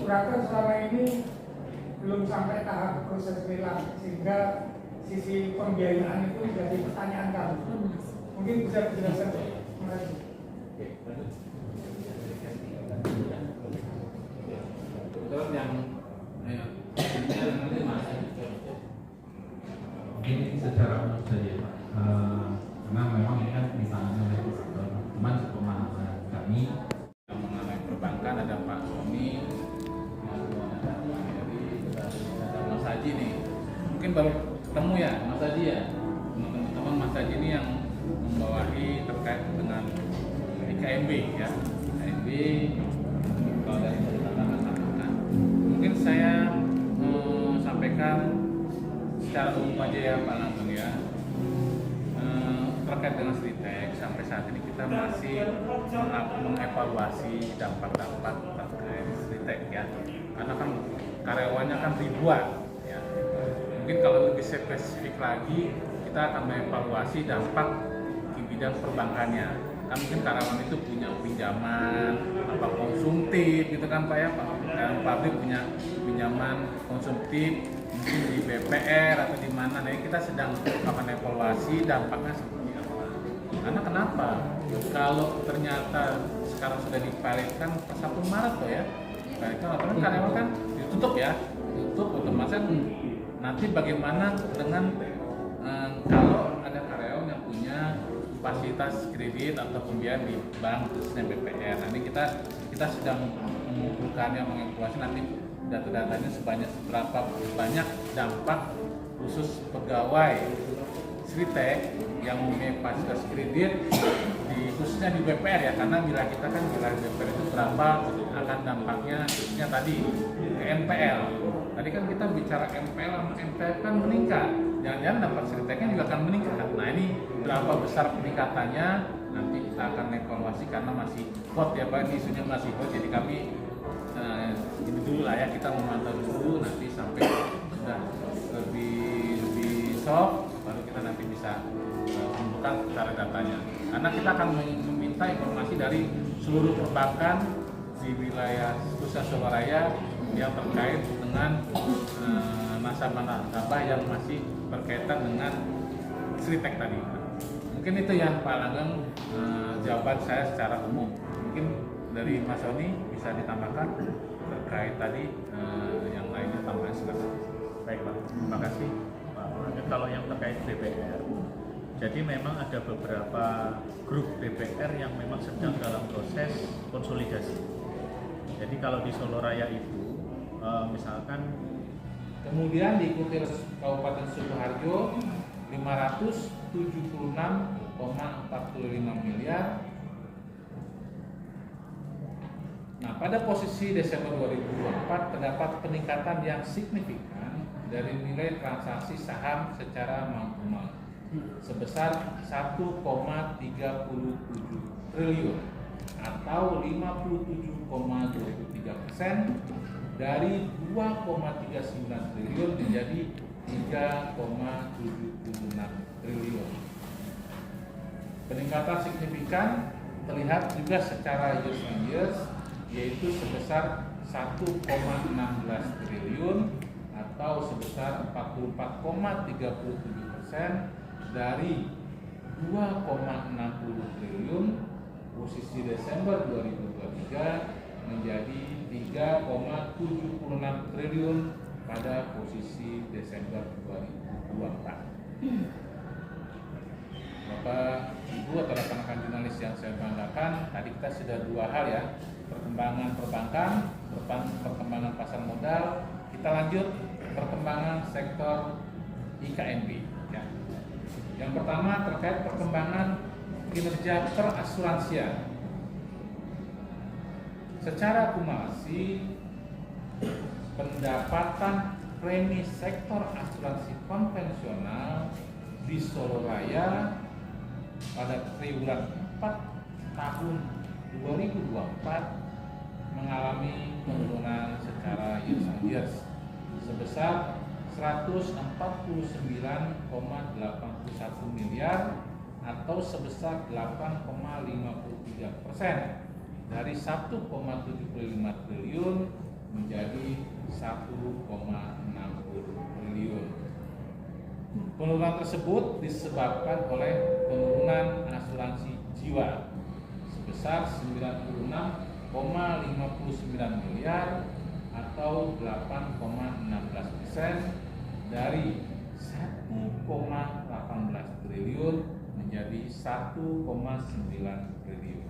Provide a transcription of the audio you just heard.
superator selama ini belum sampai tahap proses lelang, sehingga sisi pembiayaan itu jadi pertanyaan kami. Mungkin bisa dijelaskan. Terima kasih. Mungkin secara umum saja Pak, karena memang ini kan ditangani oleh teman pemahaman kami yang mengenai perbankan. Ada Pak Sony ada Mas Haji nih, mungkin baru ketemu ya Mas Haji ya, teman-teman Mas Haji ini yang membawahi terkait dengan IKMB ya, IKMB kalau dari tantangan. Mungkin saya sampaikan secara umum aja ya Pak Langgeng ya, terkait dengan Sritek. Sampai saat ini kita masih mengevaluasi dampak-dampak terkait Sritek ya, karena kan karyawannya kan ribuan ya. Mungkin kalau lebih spesifik lagi, kita akan mengevaluasi dampak di bidang perbankannya. Kan mungkin karyawan itu punya pinjaman apa konsumtif gitu kan Pak ya, dan pabrik punya pinjaman konsumtif mungkin di BPR atau di mana. Nah, kita sedang akan evaluasi dampaknya seperti apa. Karena kenapa? Kalau ternyata sekarang sudah dipilotkan per 1 Maret loh ya. Pilotkan apa kan karyawan kan ditutup ya, tutup otomatis. Nanti bagaimana dengan kalau ada karyawan yang punya fasilitas kredit atau pembiayaan di bank khususnya BPR. Nanti kita sedang mengumpulkannya, mengevaluasi nanti data-datanya seberapa banyak dampak khusus pegawai Sritek yang mempunyai fasilitas kredit khususnya di BPR ya, karena bila kita kan wilayah BPR itu berapa akan dampaknya khususnya tadi ke NPL. Tadi kan kita bicara NPL sama NPL kan meningkat, jangan-jangan dampak Sriteknya juga akan meningkat. Nah, ini berapa besar peningkatannya nanti kita akan evaluasi karena masih hot ya Pak, ini isunya masih hot, jadi kami ini dulu lah ya, kita memantau dulu nanti sampai sudah lebih soft baru kita nanti bisa membuka secara datanya, karena kita akan meminta informasi dari seluruh perbankan di wilayah khususnya Soloraya yang terkait dengan nasabah-nasabah yang masih berkaitan dengan Sritek tadi. Mungkin itu ya Pak Langgeng, jawaban saya secara umum. Mungkin dari Mas Sony bisa ditambahkan terkait tadi yang lainnya, tambahan silakan. Baik Pak, terima kasih Pak. Kalau yang terkait BPR, jadi memang ada beberapa grup BPR yang memang sedang dalam proses konsolidasi. Jadi kalau di Soloraya itu misalkan kemudian diikuti Kabupaten Sukoharjo 576,45 miliar. Nah, pada posisi Desember 2024 terdapat peningkatan yang signifikan dari nilai transaksi saham secara non-tunai sebesar 1,37 triliun atau 57,23% dari 2,39 triliun menjadi 3,76 triliun. Peningkatan signifikan terlihat juga secara years on years, yaitu sebesar 1,16 triliun atau sebesar 44,37% dari 2,60 triliun posisi Desember 2023 menjadi 3,76 triliun pada posisi Desember 2024. Bapak, Ibu atau rekan-rekan jurnalis yang saya banggakan, tadi kita sudah dua hal ya, perkembangan perbankan, perkembangan pasar modal. Kita lanjut perkembangan sektor IKMB. Ya. Yang pertama terkait perkembangan kinerja perasuransian. Secara akumulasi, pendapatan premi sektor asuransi konvensional di Soloraya pada triwulan 4 tahun 2024 mengalami penurunan secara years on years sebesar 149,81 miliar atau sebesar 8,53% dari 1,75 triliun menjadi 1,60 triliun. Penurunan tersebut disebabkan oleh penurunan asuransi jiwa sebesar 96,59 miliar atau 8,16% dari 1,18 triliun menjadi 1,9 triliun.